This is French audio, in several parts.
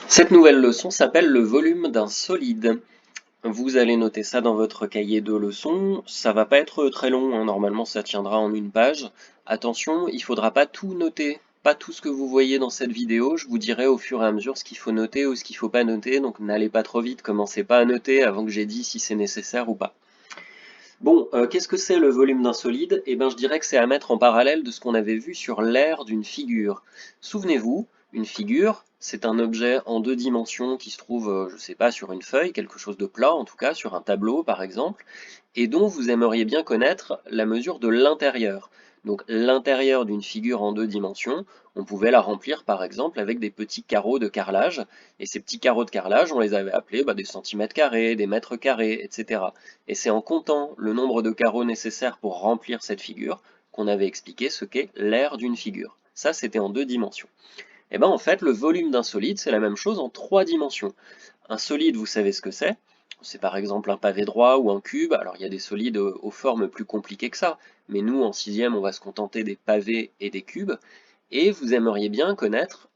Cette nouvelle leçon s'appelle le volume d'un solide. Vous allez noter ça dans votre cahier de leçons. Ça va pas être très long, hein. Normalement ça tiendra en une page. Attention, il faudra pas tout noter, pas tout ce que vous voyez dans cette vidéo. Je vous dirai au fur et à mesure ce qu'il faut noter ou ce qu'il faut pas noter, donc n'allez pas trop vite, commencez pas à noter avant que j'ai dit si c'est nécessaire ou pas. Bon, qu'est-ce que c'est le volume d'un solide? Eh bien, je dirais que c'est à mettre en parallèle de ce qu'on avait vu sur l'aire d'une figure. Souvenez-vous, une figure, c'est un objet en deux dimensions qui se trouve, je ne sais pas, sur une feuille, quelque chose de plat en tout cas, sur un tableau par exemple, et dont vous aimeriez bien connaître la mesure de l'intérieur. Donc l'intérieur d'une figure en deux dimensions, on pouvait la remplir par exemple avec des petits carreaux de carrelage, et ces petits carreaux de carrelage, on les avait appelés des centimètres carrés, des mètres carrés, etc. Et c'est en comptant le nombre de carreaux nécessaires pour remplir cette figure qu'on avait expliqué ce qu'est l'aire d'une figure. Ça, c'était en deux dimensions. Et bien en fait, le volume d'un solide, c'est la même chose en trois dimensions. Un solide, vous savez ce que c'est? C'est par exemple un pavé droit ou un cube. Alors il y a des solides aux formes plus compliquées que ça, mais nous en sixième, on va se contenter des pavés et des cubes. Et vous aimeriez bien connaître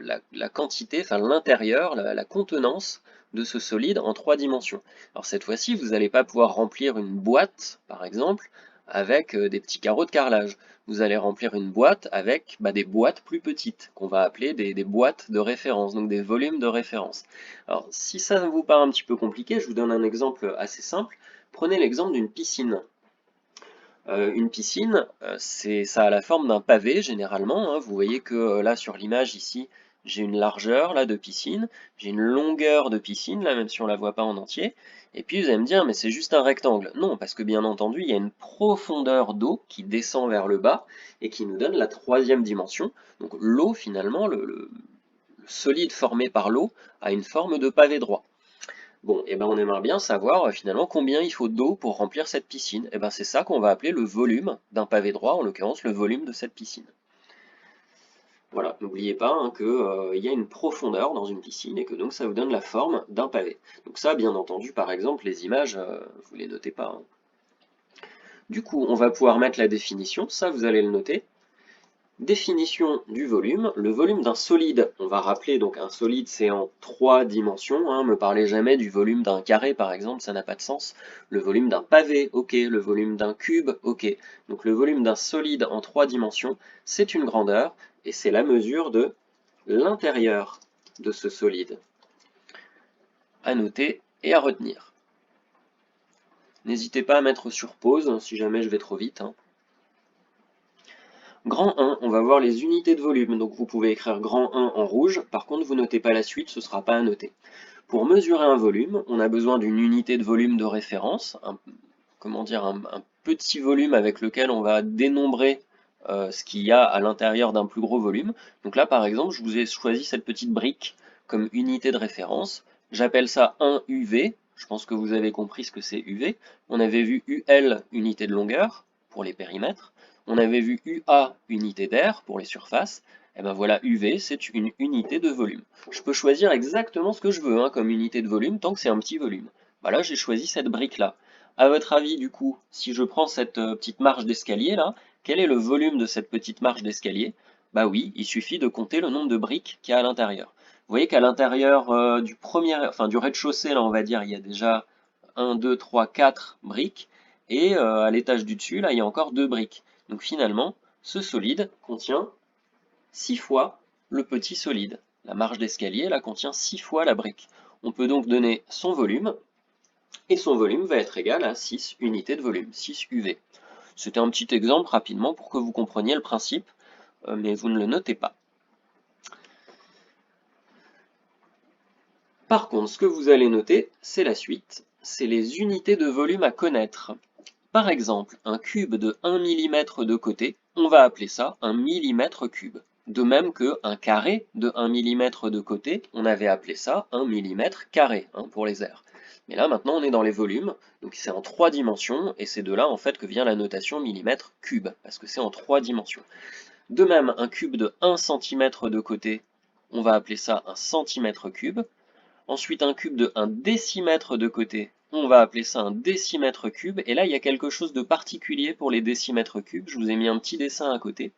la quantité, enfin l'intérieur, la contenance de ce solide en trois dimensions. Alors cette fois-ci, vous n'allez pas pouvoir remplir une boîte, par exemple, avec des petits carreaux de carrelage. Vous allez remplir une boîte avec des boîtes plus petites, qu'on va appeler des boîtes de référence, donc des volumes de référence. Alors si ça vous paraît un petit peu compliqué, je vous donne un exemple assez simple. Prenez l'exemple d'une piscine. Une piscine, ça a la forme d'un pavé généralement, hein. Vous voyez que là sur l'image ici, j'ai une largeur là de piscine, j'ai une longueur de piscine là, même si on la voit pas en entier. Et puis vous allez me dire, mais c'est juste un rectangle. Non, parce que bien entendu, il y a une profondeur d'eau qui descend vers le bas et qui nous donne la troisième dimension. Donc l'eau finalement, le solide formé par l'eau, a une forme de pavé droit. Bon, et ben on aimerait bien savoir finalement combien il faut d'eau pour remplir cette piscine. Et ben c'est ça qu'on va appeler le volume d'un pavé droit, en l'occurrence le volume de cette piscine. Voilà, n'oubliez pas hein, qu'il y a une profondeur dans une piscine et que donc ça vous donne la forme d'un pavé. Donc ça, bien entendu, par exemple, les images, vous les notez pas, hein. Du coup, on va pouvoir mettre la définition, ça vous allez le noter. Définition du volume. Le volume d'un solide, on va rappeler, donc un solide c'est en trois dimensions, hein, me parlez jamais du volume d'un carré par exemple, ça n'a pas de sens. Le volume d'un pavé, ok. Le volume d'un cube, ok. Donc le volume d'un solide en trois dimensions, c'est une grandeur, et c'est la mesure de l'intérieur de ce solide. À noter et à retenir. N'hésitez pas à mettre sur pause si jamais je vais trop vite, hein. Grand 1, on va voir les unités de volume, donc vous pouvez écrire grand 1 en rouge, par contre vous notez pas la suite, ce ne sera pas à noter. Pour mesurer un volume, on a besoin d'une unité de volume de référence, comment dire, un petit volume avec lequel on va dénombrer ce qu'il y a à l'intérieur d'un plus gros volume. Donc là par exemple, je vous ai choisi cette petite brique comme unité de référence, j'appelle ça 1 UV, je pense que vous avez compris ce que c'est UV. On avait vu UL, unité de longueur, pour les périmètres. On avait vu UA, unité d'air, pour les surfaces. Et ben voilà, UV, c'est une unité de volume. Je peux choisir exactement ce que je veux hein, comme unité de volume, tant que c'est un petit volume. Bah là, j'ai choisi cette brique-là. À votre avis, du coup, si je prends cette petite marche d'escalier là, quel est le volume de cette petite marche d'escalier? Bah oui, il suffit de compter le nombre de briques qu'il y a à l'intérieur. Vous voyez qu'à l'intérieur du rez-de-chaussée, là, on va dire, il y a déjà 1, 2, 3, 4 briques, et à l'étage du dessus, là, il y a encore 2 briques. Donc finalement, ce solide contient 6 fois le petit solide. La marche d'escalier, là, contient 6 fois la brique. On peut donc donner son volume, et son volume va être égal à 6 unités de volume, 6 UV. C'était un petit exemple rapidement pour que vous compreniez le principe, mais vous ne le notez pas. Par contre, ce que vous allez noter, c'est la suite, c'est les unités de volume à connaître. Par exemple, un cube de 1 mm de côté, on va appeler ça un millimètre cube. De même qu'un carré de 1 mm de côté, on avait appelé ça un millimètre carré hein, pour les airs. Mais là maintenant on est dans les volumes, donc c'est en trois dimensions, et c'est de là en fait que vient la notation millimètre cube, parce que c'est en trois dimensions. De même, un cube de 1 cm de côté, on va appeler ça un centimètre cube. Ensuite, un cube de 1 décimètre de côté, on va appeler ça un décimètre cube. Et là, il y a quelque chose de particulier pour les décimètres cubes. Je vous ai mis un petit dessin à côté.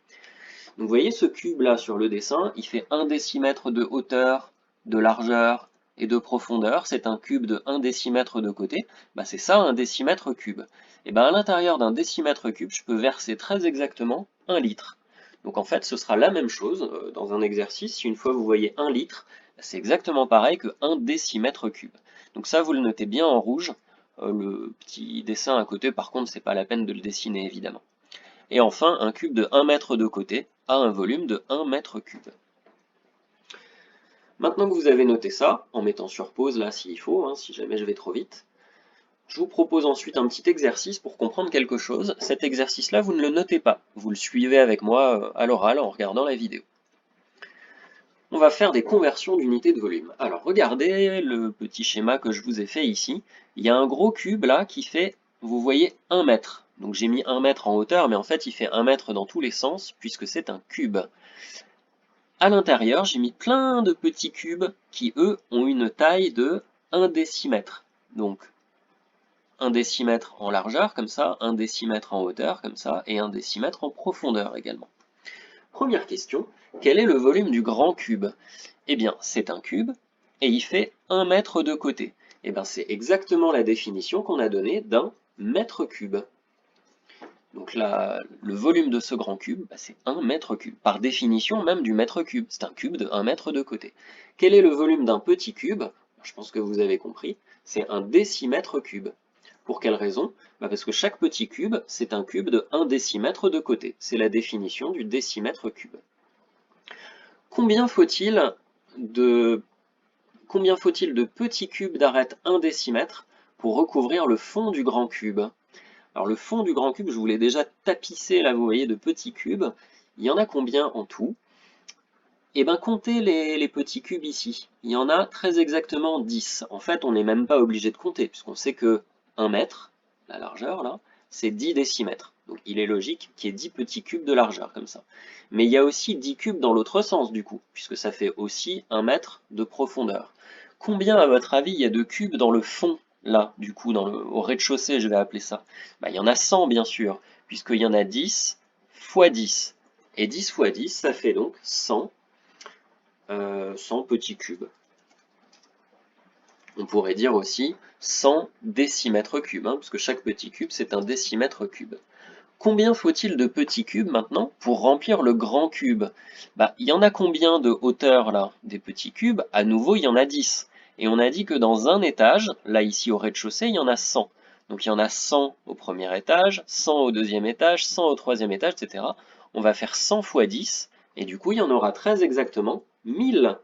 Donc vous voyez ce cube là sur le dessin, il fait 1 décimètre de hauteur de largeur et de profondeur, c'est un cube de 1 décimètre de côté, bah c'est ça un décimètre cube. Et ben à l'intérieur d'un décimètre cube, je peux verser très exactement 1 litre. Donc en fait, ce sera la même chose dans un exercice. Si une fois vous voyez 1 litre, c'est exactement pareil que 1 décimètre cube. Donc ça, vous le notez bien en rouge. Le petit dessin à côté, par contre, c'est pas la peine de le dessiner évidemment. Et enfin, un cube de 1 mètre de côté a un volume de 1 mètre cube. Maintenant que vous avez noté ça, en mettant sur pause là s'il faut, hein, si jamais je vais trop vite, je vous propose ensuite un petit exercice pour comprendre quelque chose. Cet exercice-là, vous ne le notez pas, vous le suivez avec moi à l'oral en regardant la vidéo. On va faire des conversions d'unités de volume. Alors regardez le petit schéma que je vous ai fait ici. Il y a un gros cube là qui fait, vous voyez, 1 mètre. Donc j'ai mis 1 mètre en hauteur, mais en fait il fait 1 mètre dans tous les sens puisque c'est un cube. À l'intérieur, j'ai mis plein de petits cubes qui, eux, ont une taille de 1 décimètre. Donc 1 décimètre en largeur, comme ça, 1 décimètre en hauteur, comme ça, et 1 décimètre en profondeur également. Première question, quel est le volume du grand cube? Eh bien, c'est un cube, et il fait 1 mètre de côté. Eh bien, c'est exactement la définition qu'on a donnée d'un mètre cube. Donc là, le volume de ce grand cube, bah, c'est 1 mètre cube. Par définition même du mètre cube, c'est un cube de 1 mètre de côté. Quel est le volume d'un petit cube? Je pense que vous avez compris, c'est un décimètre cube. Pour quelle raison? Bah parce que chaque petit cube, c'est un cube de 1 décimètre de côté. C'est la définition du décimètre cube. Combien faut-il de petits cubes d'arête 1 décimètre pour recouvrir le fond du grand cube? Alors le fond du grand cube, je vous l'ai déjà tapissé là, vous voyez, de petits cubes. Il y en a combien en tout? Eh bien, comptez les petits cubes ici. Il y en a très exactement 10. En fait, on n'est même pas obligé de compter, puisqu'on sait que 1 mètre, la largeur là, c'est 10 décimètres. Donc il est logique qu'il y ait 10 petits cubes de largeur, comme ça. Mais il y a aussi 10 cubes dans l'autre sens, du coup, puisque ça fait aussi 1 mètre de profondeur. Combien, à votre avis, il y a de cubes dans le fond, là, du coup, au rez-de-chaussée, je vais appeler ça? Bah, il y en a 100, bien sûr, puisqu'il y en a 10 fois 10. Et 10 fois 10, ça fait donc 100 petits cubes. On pourrait dire aussi 100 décimètres cubes, hein, parce que chaque petit cube, c'est un décimètre cube. Combien faut-il de petits cubes maintenant pour remplir le grand cube? Bah, il y en a combien de hauteur là, des petits cubes? À nouveau, il y en a 10. Et on a dit que dans un étage, là ici au rez-de-chaussée, il y en a 100. Donc il y en a 100 au premier étage, 100 au deuxième étage, 100 au troisième étage, etc. On va faire 100 fois 10, et du coup il y en aura très exactement 1000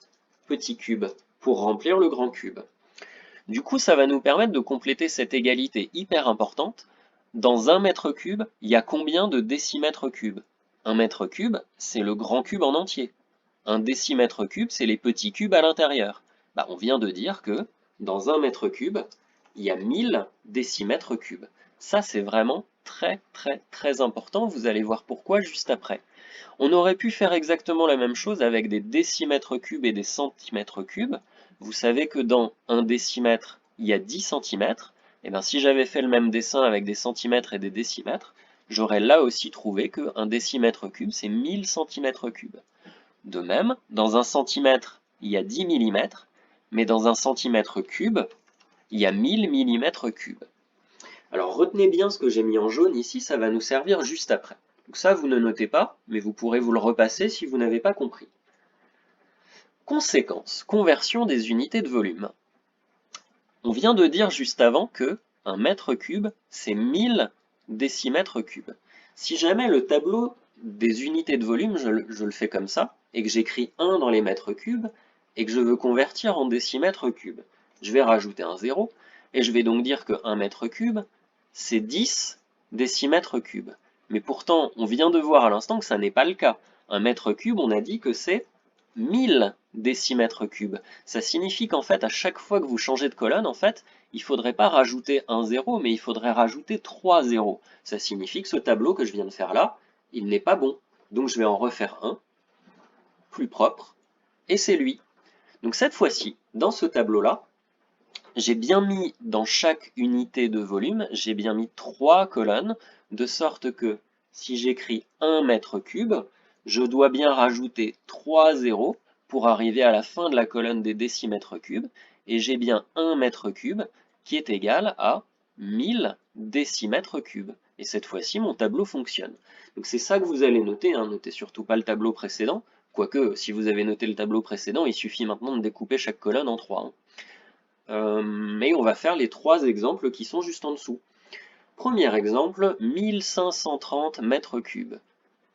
petits cubes pour remplir le grand cube. Du coup, ça va nous permettre de compléter cette égalité hyper importante. Dans un mètre cube, il y a combien de décimètres cubes? Un mètre cube, c'est le grand cube en entier. Un décimètre cube, c'est les petits cubes à l'intérieur. Bah, on vient de dire que dans un mètre cube, il y a 1000 décimètres cubes. Ça, c'est vraiment très très très important. Vous allez voir pourquoi juste après. On aurait pu faire exactement la même chose avec des décimètres cubes et des centimètres cubes. Vous savez que dans un décimètre, il y a 10 centimètres. Et bien si j'avais fait le même dessin avec des centimètres et des décimètres, j'aurais là aussi trouvé qu'un décimètre cube, c'est 1000 centimètres cubes. De même, dans un centimètre, il y a 10 millimètres, mais dans un centimètre cube, il y a 1000 millimètres cubes. Alors retenez bien ce que j'ai mis en jaune ici, ça va nous servir juste après. Donc ça, vous ne notez pas, mais vous pourrez vous le repasser si vous n'avez pas compris. Conséquence, conversion des unités de volume. On vient de dire juste avant que un mètre cube, c'est 1000 décimètres cubes. Si jamais le tableau des unités de volume, je le fais comme ça, et que j'écris 1 dans les mètres cubes, et que je veux convertir en décimètres cubes, je vais rajouter un 0, et je vais donc dire que 1 mètre cube, c'est 10 décimètres cubes. Mais pourtant, on vient de voir à l'instant que ça n'est pas le cas. Un mètre cube, on a dit que c'est 1000 décimètres cubes. Ça signifie qu'en fait, à chaque fois que vous changez de colonne, en fait, il ne faudrait pas rajouter un 0, mais il faudrait rajouter 3 zéros. Ça signifie que ce tableau que je viens de faire là, il n'est pas bon. Donc je vais en refaire un, plus propre, et c'est lui. Donc cette fois-ci, dans ce tableau-là, j'ai bien mis dans chaque unité de volume, j'ai bien mis 3 colonnes, de sorte que si j'écris 1 mètre cube, je dois bien rajouter 3 zéros pour arriver à la fin de la colonne des décimètres cubes, et j'ai bien 1 mètre cube qui est égal à 1000 décimètres cubes. Et cette fois-ci, mon tableau fonctionne. Donc c'est ça que vous allez noter, hein. Notez surtout pas le tableau précédent, quoique si vous avez noté le tableau précédent, il suffit maintenant de découper chaque colonne en 3. Mais on va faire les 3 exemples qui sont juste en dessous. Premier exemple, 1530 mètres cubes.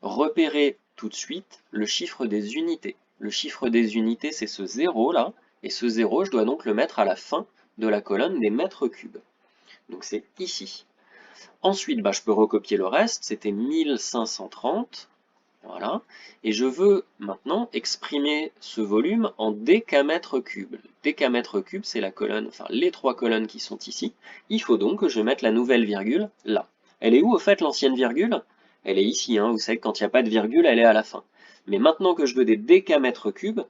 Repérez tout de suite le chiffre des unités. Le chiffre des unités, c'est ce 0 là, et ce 0, je dois donc le mettre à la fin de la colonne des mètres cubes. Donc c'est ici. Ensuite, je peux recopier le reste, c'était 1530, voilà, et je veux maintenant exprimer ce volume en décamètres cubes. Décamètres cubes, c'est la colonne, enfin les 3 colonnes qui sont ici. Il faut donc que je mette la nouvelle virgule là. Elle est où au fait l'ancienne virgule? Elle est ici, hein. Vous savez que quand il n'y a pas de virgule, elle est à la fin. Mais maintenant que je veux des décamètres cubes,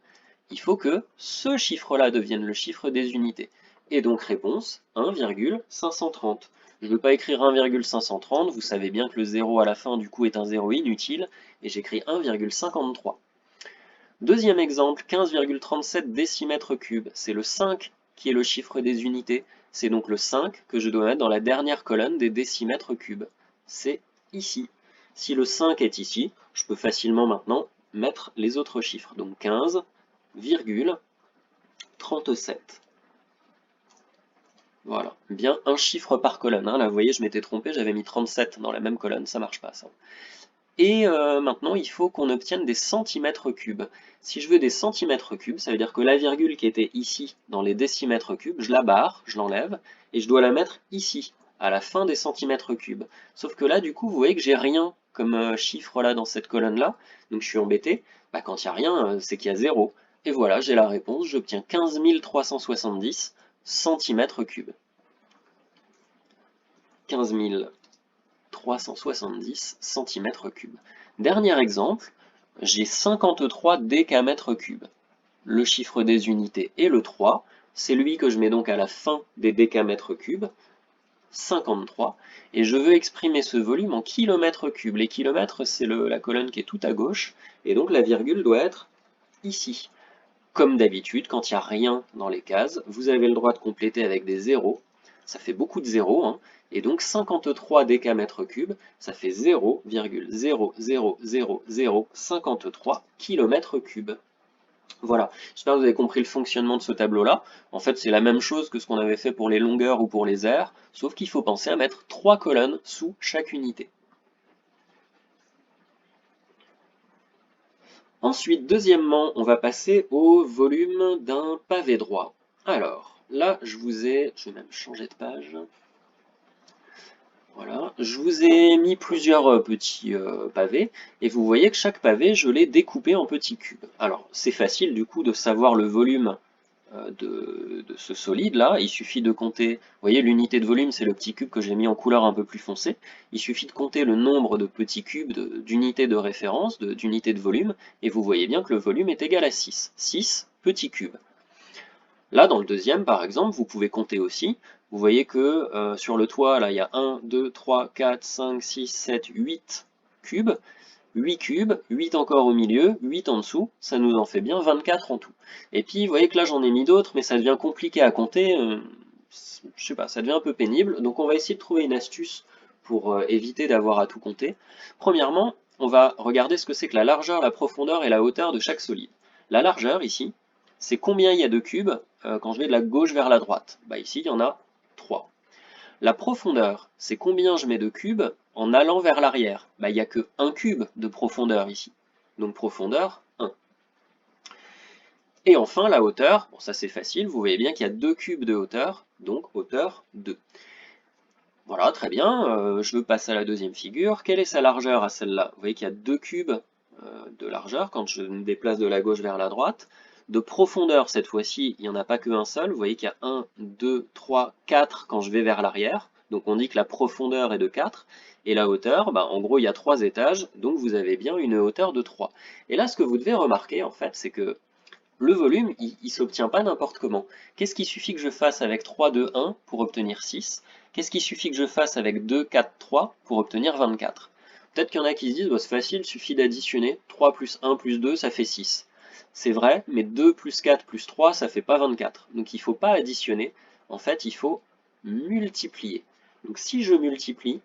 il faut que ce chiffre-là devienne le chiffre des unités. Et donc réponse 1,530. Je ne veux pas écrire 1,530, vous savez bien que le 0 à la fin du coup est un 0 inutile, et j'écris 1,53. Deuxième exemple, 15,37 décimètres cubes. C'est le 5 qui est le chiffre des unités. C'est donc le 5 que je dois mettre dans la dernière colonne des décimètres cubes. C'est ici. Si le 5 est ici, je peux facilement maintenant mettre les autres chiffres. Donc 15,37. Voilà, bien un chiffre par colonne. Hein. Là, vous voyez, je m'étais trompé, j'avais mis 37 dans la même colonne, ça marche pas ça. Et maintenant, il faut qu'on obtienne des centimètres cubes. Si je veux des centimètres cubes, ça veut dire que la virgule qui était ici dans les décimètres cubes, je la barre, je l'enlève, et je dois la mettre ici, à la fin des centimètres cubes. Sauf que là, du coup, vous voyez que j'ai rien comme chiffre là dans cette colonne-là, donc je suis embêté. Quand il n'y a rien, c'est qu'il y a 0. Et voilà, j'ai la réponse, j'obtiens 15 370 centimètres cubes. 15 370 centimètres cubes. Dernier exemple, j'ai 53 décamètres cubes. Le chiffre des unités est le 3, c'est lui que je mets donc à la fin des décamètres cubes, 53, et je veux exprimer ce volume en kilomètres cubes. Les kilomètres, c'est la colonne qui est tout à gauche, et donc la virgule doit être ici. Comme d'habitude, quand il n'y a rien dans les cases, vous avez le droit de compléter avec des zéros. Ça fait beaucoup de zéros, hein. Et donc 53 décamètres cubes, ça fait 0,0000053 km cubes. Voilà, j'espère que vous avez compris le fonctionnement de ce tableau-là. En fait, c'est la même chose que ce qu'on avait fait pour les longueurs ou pour les aires, sauf qu'il faut penser à mettre 3 colonnes sous chaque unité. Ensuite, deuxièmement, on va passer au volume d'un pavé droit. Alors, là, je vais même changer de page. Voilà, je vous ai mis plusieurs petits pavés, et vous voyez que chaque pavé, je l'ai découpé en petits cubes. Alors, c'est facile du coup de savoir le volume de ce solide-là. Il suffit de compter, vous voyez, l'unité de volume, c'est le petit cube que j'ai mis en couleur un peu plus foncée. Il suffit de compter le nombre de petits cubes d'unités de référence, d'unités de volume, et vous voyez bien que le volume est égal à 6. 6 petits cubes. Là, dans le deuxième, par exemple, vous pouvez compter aussi. Vous voyez que sur le toit, là, il y a 1, 2, 3, 4, 5, 6, 7, 8 cubes. 8 cubes, 8 encore au milieu, 8 en dessous, ça nous en fait bien 24 en tout. Et puis, vous voyez que là, j'en ai mis d'autres, mais ça devient compliqué à compter. Je sais pas, ça devient un peu pénible. Donc, on va essayer de trouver une astuce pour éviter d'avoir à tout compter. Premièrement, on va regarder ce que c'est que la largeur, la profondeur et la hauteur de chaque solide. La largeur, ici, c'est combien il y a de cubes quand je vais de la gauche vers la droite. Ici, il y en a 3. La profondeur, c'est combien je mets de cubes en allant vers l'arrière. Il n'y a que 1 cube de profondeur ici. Donc profondeur 1. Et enfin, la hauteur, bon ça c'est facile, vous voyez bien qu'il y a 2 cubes de hauteur, donc hauteur 2. Voilà, très bien, je passe à la deuxième figure. Quelle est sa largeur à celle-là? Vous voyez qu'il y a 2 cubes de largeur quand je me déplace de la gauche vers la droite. De profondeur, cette fois-ci, il n'y en a pas qu'un seul. Vous voyez qu'il y a 1, 2, 3, 4 quand je vais vers l'arrière. Donc on dit que la profondeur est de 4. Et la hauteur, en gros, il y a 3 étages, donc vous avez bien une hauteur de 3. Et là, ce que vous devez remarquer, en fait, c'est que le volume, il ne s'obtient pas n'importe comment. Qu'est-ce qu'il suffit que je fasse avec 3, 2, 1 pour obtenir 6? Qu'est-ce qu'il suffit que je fasse avec 2, 4, 3 pour obtenir 24? Peut-être qu'il y en a qui se disent, c'est facile, il suffit d'additionner. 3 plus 1 plus 2, ça fait 6. C'est vrai, mais 2 plus 4 plus 3, ça fait pas 24. Donc il ne faut pas additionner, en fait il faut multiplier. Donc si je multiplie,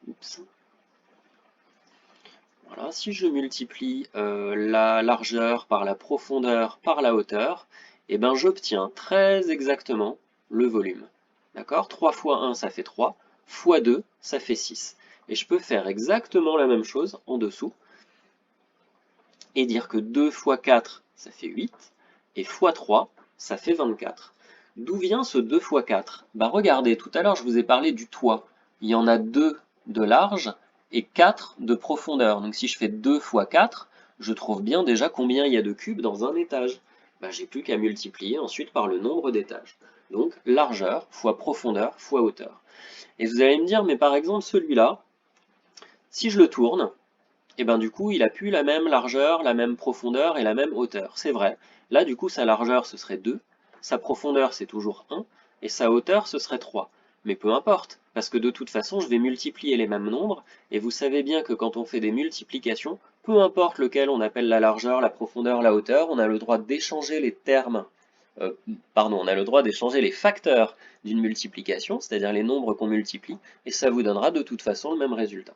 oups, voilà, si je multiplie la largeur par la profondeur par la hauteur, eh ben j'obtiens très exactement le volume. D'accord? 3 fois 1, ça fait 3, fois 2, ça fait 6. Et je peux faire exactement la même chose en dessous, et dire que 2 fois 4, ça fait 8, et fois 3, ça fait 24. D'où vient ce 2 fois 4? Bah regardez, tout à l'heure je vous ai parlé du toit. Il y en a 2 de large et 4 de profondeur. Donc si je fais 2 fois 4, je trouve bien déjà combien il y a de cubes dans un étage. Bah, j'ai plus qu'à multiplier ensuite par le nombre d'étages. Donc largeur fois profondeur fois hauteur. Et vous allez me dire, mais par exemple celui-là, si je le tourne, et ben du coup il a plus la même largeur, la même profondeur et la même hauteur. C'est vrai. Là du coup sa largeur ce serait 2, sa profondeur c'est toujours 1, et sa hauteur ce serait 3. Mais peu importe, parce que de toute façon je vais multiplier les mêmes nombres, et vous savez bien que quand on fait des multiplications, peu importe lequel on appelle la largeur, la profondeur, la hauteur, on a le droit d'échanger les termes, on a le droit d'échanger les facteurs d'une multiplication, c'est-à-dire les nombres qu'on multiplie, et ça vous donnera de toute façon le même résultat.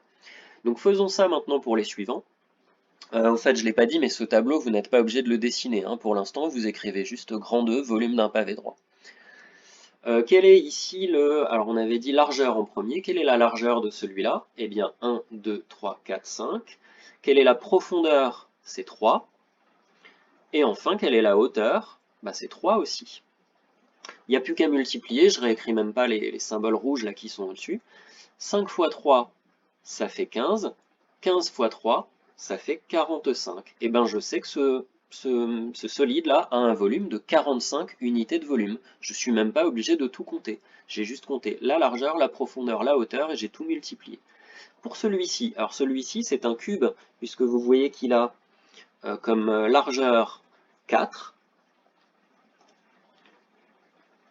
Donc faisons ça maintenant pour les suivants. En fait, je ne l'ai pas dit, mais ce tableau, vous n'êtes pas obligé de le dessiner, hein. Pour l'instant, vous écrivez juste grand 2, volume d'un pavé droit. Quel est ici le... Alors, on avait dit largeur en premier. Quelle est la largeur de celui-là? Eh bien, 1, 2, 3, 4, 5. Quelle est la profondeur? C'est 3. Et enfin, quelle est la hauteur? Bah, c'est 3 aussi. Il n'y a plus qu'à multiplier, je réécris même pas les symboles rouges là qui sont au-dessus. 5 fois 3, ça fait 15. 15 fois 3, ça fait 45. Et bien je sais que ce solide-là a un volume de 45 unités de volume. Je ne suis même pas obligé de tout compter. J'ai juste compté la largeur, la profondeur, la hauteur et j'ai tout multiplié. Pour celui-ci, alors celui-ci c'est un cube, puisque vous voyez qu'il a comme largeur 4,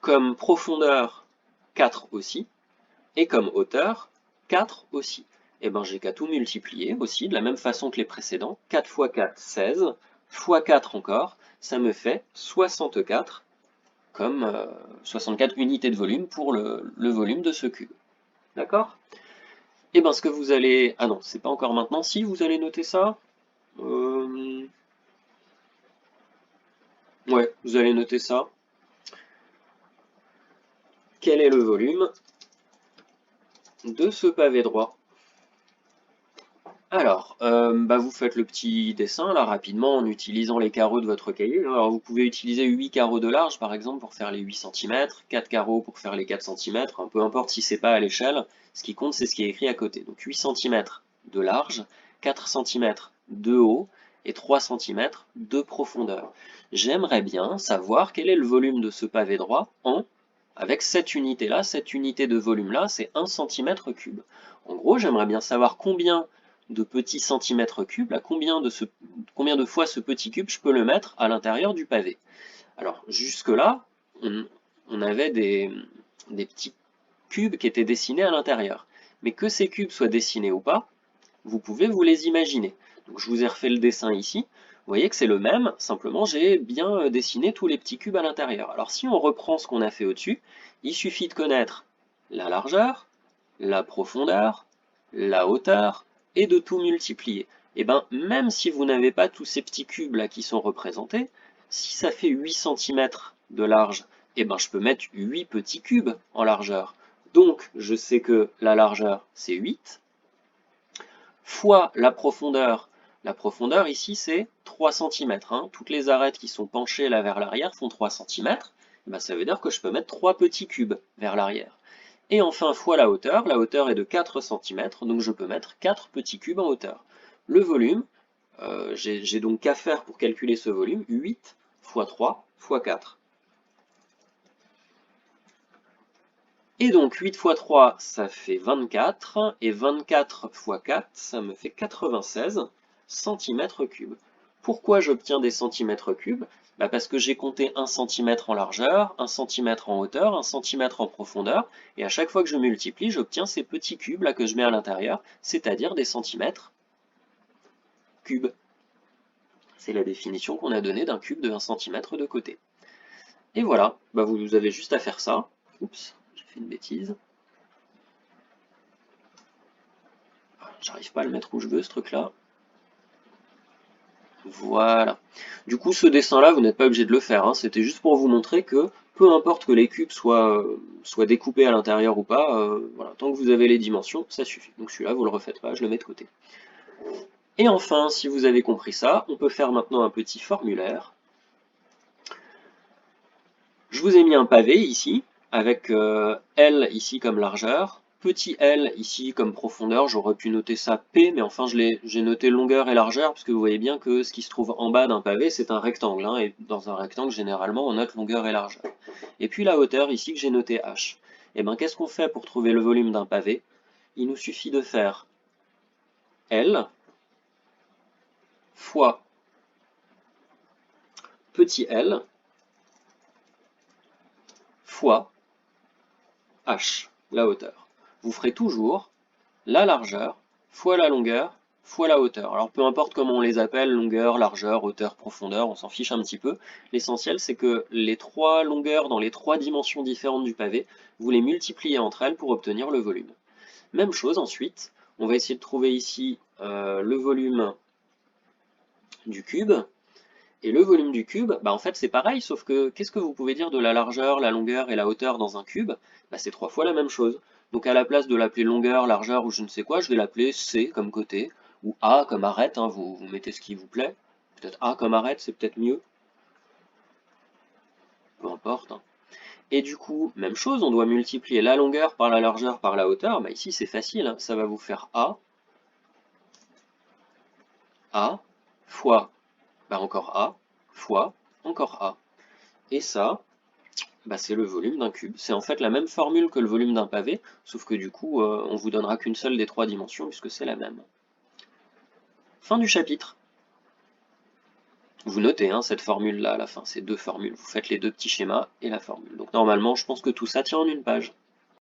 comme profondeur 4 aussi, et comme hauteur 4 aussi. Et ben j'ai qu'à tout multiplier aussi, de la même façon que les précédents. 4 fois 4, 16, fois 4 encore, ça me fait 64, comme 64 unités de volume pour le volume de ce cube. D'accord? Et ben ce que vous allez... Ah non, c'est pas encore maintenant. Si, vous allez noter ça. Ouais, vous allez noter ça. Quel est le volume de ce pavé droit? Alors, vous faites le petit dessin là rapidement en utilisant les carreaux de votre cahier. Alors vous pouvez utiliser 8 carreaux de large par exemple pour faire les 8 cm, 4 carreaux pour faire les 4 cm, peu importe si c'est pas à l'échelle, ce qui compte c'est ce qui est écrit à côté. Donc 8 cm de large, 4 cm de haut et 3 cm de profondeur. J'aimerais bien savoir quel est le volume de ce pavé droit avec cette unité là, cette unité de volume là, c'est 1 cm3. En gros, j'aimerais bien savoir combien de petits centimètres cubes, combien de fois ce petit cube je peux le mettre à l'intérieur du pavé. Alors jusque-là, on avait des petits cubes qui étaient dessinés à l'intérieur. Mais que ces cubes soient dessinés ou pas, vous pouvez vous les imaginer. Donc je vous ai refait le dessin ici. Vous voyez que c'est le même, simplement j'ai bien dessiné tous les petits cubes à l'intérieur. Alors si on reprend ce qu'on a fait au-dessus, il suffit de connaître la largeur, la profondeur, la hauteur, et de tout multiplier. Et bien, même si vous n'avez pas tous ces petits cubes là qui sont représentés, si ça fait 8 cm de large, et ben je peux mettre 8 petits cubes en largeur. Donc, je sais que la largeur, c'est 8, fois la profondeur. La profondeur, ici, c'est 3 cm. Toutes les arêtes qui sont penchées là vers l'arrière font 3 cm. Et ben, ça veut dire que je peux mettre 3 petits cubes vers l'arrière. Et enfin, fois la hauteur est de 4 cm, donc je peux mettre 4 petits cubes en hauteur. Le volume, j'ai donc qu'à faire pour calculer ce volume, 8 fois 3 fois 4. Et donc 8 fois 3, ça fait 24, et 24 fois 4, ça me fait 96 cm3. Pourquoi j'obtiens des centimètres cubes? Parce que j'ai compté 1 cm en largeur, 1 cm en hauteur, 1 cm en profondeur, et à chaque fois que je multiplie, j'obtiens ces petits cubes là que je mets à l'intérieur, c'est-à-dire des centimètres cubes. C'est la définition qu'on a donnée d'un cube de 1 cm de côté. Et voilà, bah vous avez juste à faire ça. Oups, j'ai fait une bêtise. J'arrive pas à le mettre où je veux, ce truc-là. Voilà. Du coup, ce dessin-là, vous n'êtes pas obligé de le faire, hein. C'était juste pour vous montrer que, peu importe que les cubes soient découpés à l'intérieur ou pas, voilà, tant que vous avez les dimensions, ça suffit. Donc celui-là, vous le refaites pas, je le mets de côté. Et enfin, si vous avez compris ça, on peut faire maintenant un petit formulaire. Je vous ai mis un pavé ici, avec L ici comme largeur, petit l ici comme profondeur, j'aurais pu noter ça P, mais enfin j'ai noté longueur et largeur, parce que vous voyez bien que ce qui se trouve en bas d'un pavé, c'est un rectangle, hein, et dans un rectangle, généralement, on note longueur et largeur. Et puis la hauteur ici que j'ai noté H. Et bien qu'est-ce qu'on fait pour trouver le volume d'un pavé? Il nous suffit de faire L fois petit l fois H, la hauteur. Vous ferez toujours la largeur fois la longueur fois la hauteur. Alors peu importe comment on les appelle, longueur, largeur, hauteur, profondeur, on s'en fiche un petit peu. L'essentiel c'est que les trois longueurs dans les trois dimensions différentes du pavé, vous les multipliez entre elles pour obtenir le volume. Même chose ensuite, on va essayer de trouver ici le volume du cube. Et le volume du cube, bah en fait c'est pareil, sauf que qu'est-ce que vous pouvez dire de la largeur, la longueur et la hauteur dans un cube? Bah c'est trois fois la même chose. Donc à la place de l'appeler longueur, largeur ou je ne sais quoi, je vais l'appeler C comme côté, ou A comme arête, hein, vous mettez ce qui vous plaît. Peut-être A comme arête, c'est peut-être mieux. Peu importe, hein. Et du coup, même chose, on doit multiplier la longueur par la largeur par la hauteur. Bah ici c'est facile, hein, ça va vous faire A, fois, bah encore A, fois, encore A. Et ça, bah, c'est le volume d'un cube. C'est en fait la même formule que le volume d'un pavé, sauf que du coup, on vous donnera qu'une seule des trois dimensions puisque c'est la même. Fin du chapitre. Vous notez hein, cette formule-là à la fin, ces deux formules. Vous faites les deux petits schémas et la formule. Donc normalement, je pense que tout ça tient en une page.